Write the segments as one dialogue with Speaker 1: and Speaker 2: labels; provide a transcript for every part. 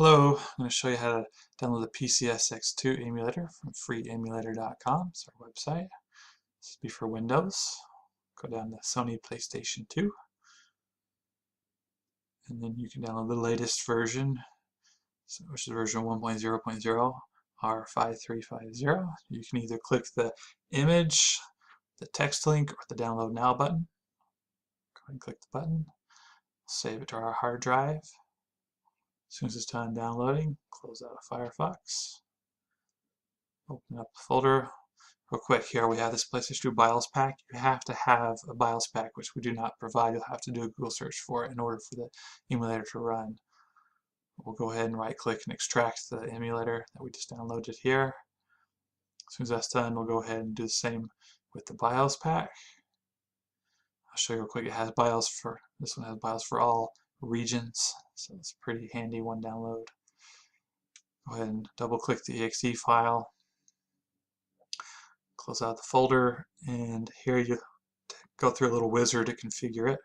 Speaker 1: Hello, I'm going to show you how to download the PCSX2 emulator from freeemulator.com. It's our website. This will be for Windows. Go down to Sony PlayStation 2, and then you can download the latest version, which is version 1.0.0 R5350. You can either click the image, the text link, or the download now button. Go ahead and click the button. Save it to our hard drive. As soon as it's done downloading, close out of Firefox. Open up the folder. Real quick, here we have this PlayStation 2 BIOS pack. You have to have a BIOS pack, which we do not provide. You'll have to do a Google search for it in order for the emulator to run. We'll go ahead and right-click and extract the emulator that we just downloaded here. As soon as that's done, we'll go ahead and do the same with the BIOS pack. I'll show you real quick. It has BIOS for this one has BIOS for all regions, so it's a pretty handy one download. Go ahead and double-click the exe file. Close out the folder, and here you go through a little wizard to configure it.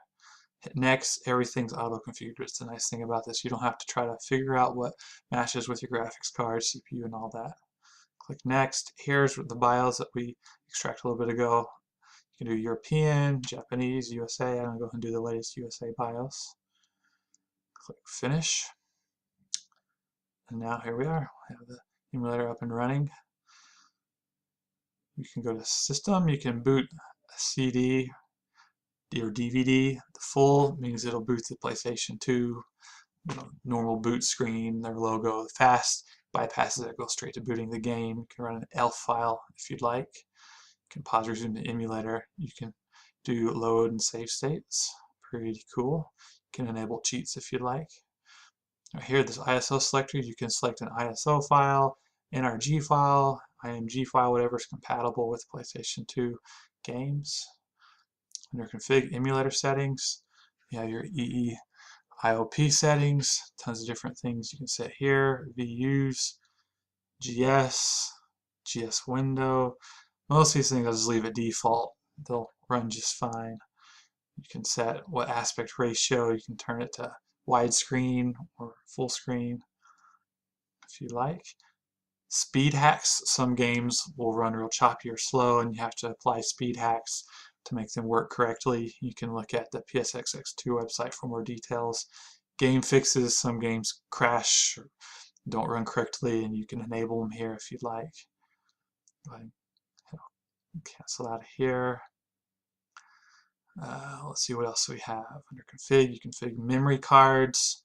Speaker 1: Hit next. Everything's auto-configured. It's the nice thing about this. You don't have to try to figure out what matches with your graphics card, CPU, and all that. Click next. Here's the BIOS that we extracted a little bit ago. You can do European, Japanese, USA. I'm going to go ahead and do the latest USA BIOS. Click finish. And now here we are. We have the emulator up and running. You can go to System. You can boot a CD or DVD. The full means it'll boot the PlayStation 2, normal boot screen, their logo. The fast bypasses it, goes straight to booting the game. You can run an ELF file if you'd like. You can pause, resume the emulator. You can do load and save states. Pretty cool. You can enable cheats if you'd like. Here, this ISO selector, you can select an ISO file, NRG file, IMG file, whatever is compatible with PlayStation 2 games. Under config emulator settings, you have your EE/IOP settings, tons of different things you can set here, VUs, GS window. Most of these things I'll just leave at default. They'll run just fine. You can set what aspect ratio, you can turn it to widescreen or full screen if you like. Speed hacks, some games will run real choppy or slow and you have to apply speed hacks to make them work correctly. You can look at the PCSX2 website for more details. Game fixes, some games crash or don't run correctly and you can enable them here if you'd like. Go ahead and cancel out of here. Let's see what else we have. Under config, you config memory cards.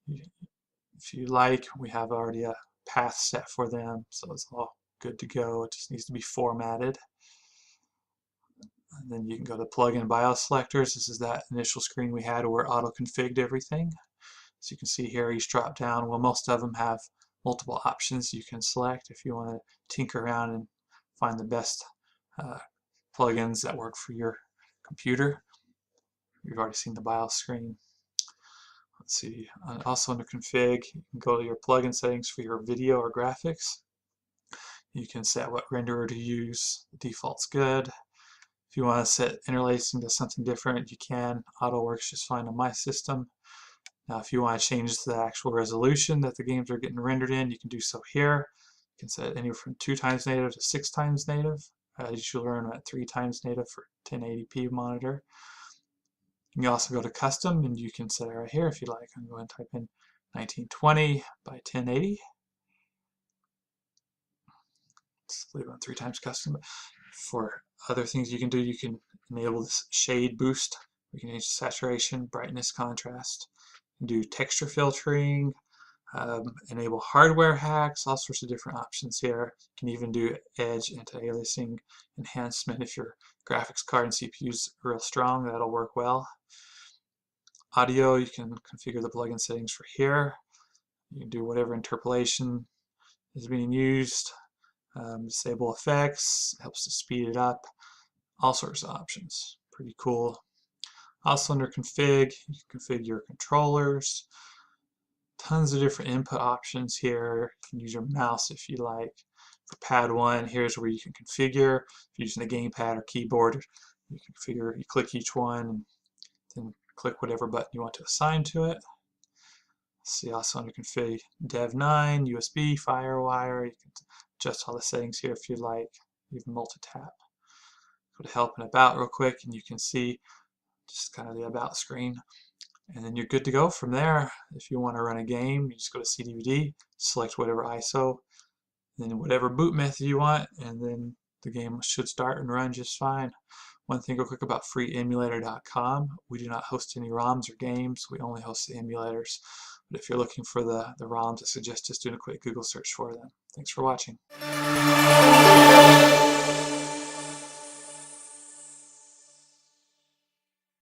Speaker 1: If you like, we have already a path set for them, so it's all good to go. It just needs to be formatted. And then you can go to plug-in BIOS selectors. This is that initial screen we had where auto-configured everything. So you can see here each drop down. Well, most of them have multiple options you can select if you want to tinker around and find the best plugins that work for your computer. You've already seen the BIOS screen. Let's see, also under config, you can go to your plugin settings for your video or graphics. You can set what renderer to use. The default's good. If you want to set interlacing to something different, you can. Auto works just fine on my system. Now, if you want to change the actual resolution that the games are getting rendered in, you can do so here. You can set anywhere from 2 times native to 6 times native. You should learn at 3 times native for 1080p monitor. You can also go to custom and you can set it right here if you like. I'm going to type in 1920 by 1080. Let's leave it on 3 times custom. For other things you can do, you can enable this shade boost. We can change saturation, brightness, contrast. You can do texture filtering, enable hardware hacks, all sorts of different options here. You can even do edge anti-aliasing enhancement if your graphics card and CPU is real strong. That'll work well. Audio, you can configure the plugin settings for here. You can do whatever interpolation is being used. Disable effects, helps to speed it up. All sorts of options. Pretty cool. Also under config, you can configure your controllers. Tons of different input options here. You can use your mouse if you like. For pad 1, here's where you can configure. If you're using a gamepad or keyboard, you can configure, you click each one and then click whatever button you want to assign to it. See also under config dev9, USB, FireWire. You can adjust all the settings here if you like, even multi-tap. Go to help and about real quick, and you can see just kind of the about screen. And then you're good to go from there. If you want to run a game, you just go to CD, select whatever ISO, then whatever boot method you want, and then the game should start and run just fine. One thing real quick about freeemulator.com, we do not host any ROMs or games, we only host the emulators. But if you're looking for the ROMs, I suggest just doing a quick Google search for them. Thanks for watching.